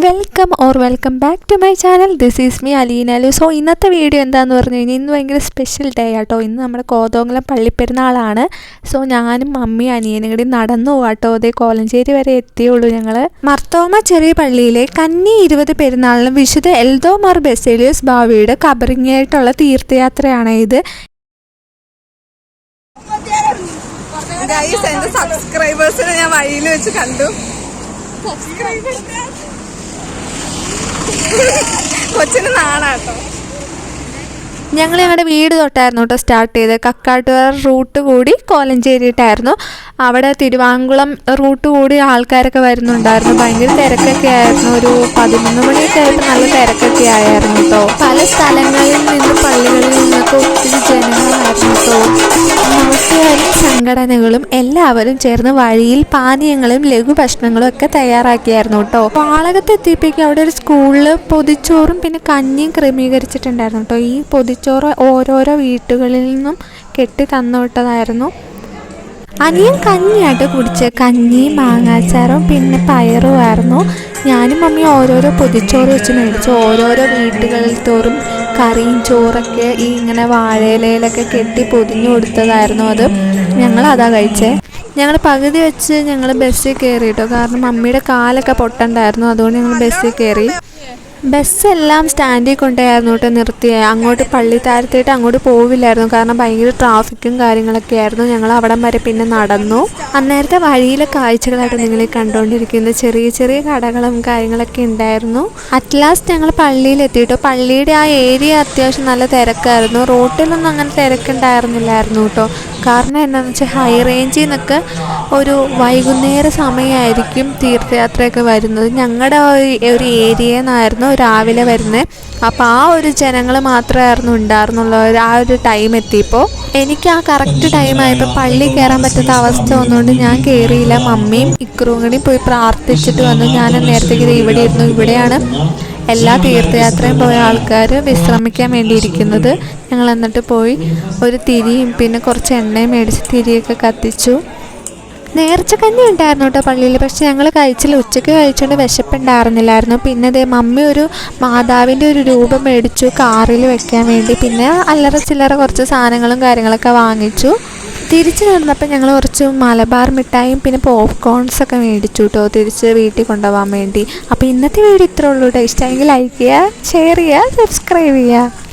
Welcome back to my channel. This is me അലീനാലു. So ഇന്നത്തെ video എന്താണെന്ന് പറഞ്ഞു കഴിഞ്ഞാൽ ഇന്ന് ഭയങ്കര സ്പെഷ്യൽ ഡേ ആട്ടോ. ഇന്ന് നമ്മുടെ കോതമംഗലം പള്ളിപ്പെരുന്നാളാണ്. സോ ഞാനും മമ്മിയും അനിയനും കൂടി നടന്നു പോകാട്ടോ. അതേ കോലഞ്ചേരി വരെ എത്തിയുള്ളൂ ഞങ്ങൾ. മർത്തോമ ചെറിയ പള്ളിയിലെ കന്നി 20 പെരുന്നാളിനും വിശുദ്ധ എൽദോ മാർ ബസേലിയോസ് ബാവയുടെ കബറിങ്ങായിട്ടുള്ള തീർത്ഥയാത്രയാണ് ഇത്. എന്റെ സബ്സ്ക്രൈബേഴ്സിനെ ഞാൻ വഴിയിൽ വെച്ച് കണ്ടു. കൊച്ചിന് നാണാട്ടോ. ഞങ്ങൾ ഞങ്ങളുടെ വീട് തൊട്ടായിരുന്നു കേട്ടോ സ്റ്റാർട്ട് ചെയ്തത്. കക്കാട്ടുപാറ റൂട്ട് കൂടി കോലഞ്ചേരിയിട്ടായിരുന്നു. അവിടെ തിരുവാങ്കുളം റൂട്ട് കൂടി ആൾക്കാരൊക്കെ വരുന്നുണ്ടായിരുന്നു. ഭയങ്കര തിരക്കൊക്കെ ആയിരുന്നു. ഒരു 11 മണിയൊക്കെ ആയപ്പോൾ നല്ല തിരക്കൊക്കെ ആയിരുന്നു കേട്ടോ. പല സ്ഥലങ്ങളിൽ നിന്നും പള്ളികളിൽ നിന്നൊക്കെ ഒത്തിരി ജനങ്ങളായിരുന്നു കേട്ടോ. നാട്ടുകാരും സംഘടനകളും എല്ലാവരും ചേർന്ന് വഴിയിൽ പാനീയങ്ങളും ലഘുഭക്ഷണങ്ങളും ഒക്കെ തയ്യാറാക്കിയായിരുന്നു കേട്ടോ. വാളകത്ത് എത്തിയപ്പോഴേക്കും അവിടെ ഒരു സ്കൂളിൽ പൊതിച്ചോറും പിന്നെ കഞ്ഞിയും ക്രമീകരിച്ചിട്ടുണ്ടായിരുന്നു കേട്ടോ. ഈ പൊതിച്ചോറ് ഓരോരോ വീട്ടുകളിൽ നിന്നും കെട്ടി തന്നുവിട്ടതായിരുന്നു. അനിയൻ കഞ്ഞിയായിട്ട് കുടിച്ച് കഞ്ഞി മാങ്ങാച്ചാറും പിന്നെ പയറുമായിരുന്നു. ഞാനും മമ്മി ഓരോരോ പൊതിച്ചോറ് വെച്ച് മേടിച്ചു. ഓരോരോ വീട്ടുകളിൽ തോറും കറിയും ചോറൊക്കെ ഈ ഇങ്ങനെ വാഴയിലയിലൊക്കെ കെട്ടി പൊതിഞ്ഞു കൊടുത്തതായിരുന്നു. അത് ഞങ്ങളതാ കഴിച്ചേ. ഞങ്ങൾ പകുതി വെച്ച് ഞങ്ങൾ ബസ്സിൽ കയറി കേട്ടോ. കാരണം മമ്മിയുടെ കാലൊക്കെ പൊട്ടണ്ടായിരുന്നു. അതുകൊണ്ട് ഞങ്ങൾ ബസ്സിൽ കയറി. ബസ്സെല്ലാം സ്റ്റാൻഡിൽ കൊണ്ടായിരുന്നു കേട്ടോ നിർത്തിയത്. അങ്ങോട്ട് പള്ളിത്താരത്തേട്ട് അങ്ങോട്ട് പോവില്ലായിരുന്നു. കാരണം ഭയങ്കര ട്രാഫിക്കും കാര്യങ്ങളൊക്കെ ആയിരുന്നു. ഞങ്ങൾ അവിടം വരെ പിന്നെ നടന്നു. അന്നേരത്തെ വഴിയിലെ കാഴ്ചകളായിട്ട് നിങ്ങൾ കണ്ടുകൊണ്ടിരിക്കുന്ന ചെറിയ ചെറിയ കടകളും കാര്യങ്ങളൊക്കെ ഉണ്ടായിരുന്നു. അറ്റ് ലാസ്റ്റ് ഞങ്ങൾ പള്ളിയിൽ എത്തിയിട്ടോ. പള്ളിയുടെ ആ ഏരിയ അത്യാവശ്യം നല്ല തിരക്കായിരുന്നു. റോട്ടിലൊന്നും അങ്ങനെ തിരക്കുണ്ടായിരുന്നില്ലായിരുന്നു കേട്ടോ. കാരണം എന്താണെന്ന് വെച്ചാൽ ഹൈ റേഞ്ചിൽ നിന്നൊക്കെ ഒരു വൈകുന്നേര സമയമായിരിക്കും തീർത്ഥയാത്രയൊക്കെ വരുന്നത്. ഞങ്ങളുടെ ഒരു ഏരിയയിൽ നിന്നായിരുന്നു രാവിലെ വരുന്നത്. അപ്പോൾ ആ ഒരു ജനങ്ങൾ മാത്രമായിരുന്നു ഉണ്ടായിരുന്നുള്ളൂ ആ ഒരു ടൈം എത്തിയപ്പോൾ. എനിക്ക് ആ കറക്റ്റ് ടൈമായപ്പോൾ പള്ളി കയറാൻ പറ്റാത്ത അവസ്ഥ വന്നുകൊണ്ട് ഞാൻ കയറിയില്ല. മമ്മിയും ഇക്രുവും കൂടി പോയി പ്രാർത്ഥിച്ചിട്ട് വന്നു. ഞാൻ നേരത്തേക്ക് ഇവിടെ ഇരുന്നു. ഇവിടെയാണ് എല്ലാ തീർത്ഥയാത്രയും പോയ ആൾക്കാർ വിശ്രമിക്കാൻ വേണ്ടിയിരിക്കുന്നത്. ഞങ്ങൾ എന്നിട്ട് പോയി ഒരു തിരിയും പിന്നെ കുറച്ച് എണ്ണയും മേടിച്ച് തിരിയൊക്കെ കത്തിച്ചു. നേർച്ച കഞ്ഞി ഉണ്ടായിരുന്നു കേട്ടോ പള്ളിയിൽ. പക്ഷെ ഞങ്ങൾ കഴിച്ചില്ല. ഉച്ചയ്ക്ക് കഴിച്ചുകൊണ്ട് വിശപ്പുണ്ടായിരുന്നില്ലായിരുന്നു. പിന്നെ അതേ മമ്മി ഒരു മാതാവിൻ്റെ ഒരു രൂപം മേടിച്ചു കാറിൽ വെക്കാൻ വേണ്ടി. പിന്നെ അല്ലറ ചില്ലറ കുറച്ച് സാധനങ്ങളും കാര്യങ്ങളൊക്കെ വാങ്ങിച്ചു. തിരിച്ച് നടന്നപ്പോൾ ഞങ്ങൾ കുറച്ച് മലബാർ മിഠായും പിന്നെ പോപ്കോൺസൊക്കെ മേടിച്ചു കേട്ടോ തിരിച്ച് വീട്ടിൽ കൊണ്ടുപോകാൻ വേണ്ടി. അപ്പോൾ ഇന്നത്തെ വീഡിയോ ഇത്രേ ഉള്ളൂ കേട്ടോ. ഇഷ്ടമെങ്കിൽ ലൈക്ക് ചെയ്യുക, ഷെയർ ചെയ്യുക, സബ്സ്ക്രൈബ് ചെയ്യുക.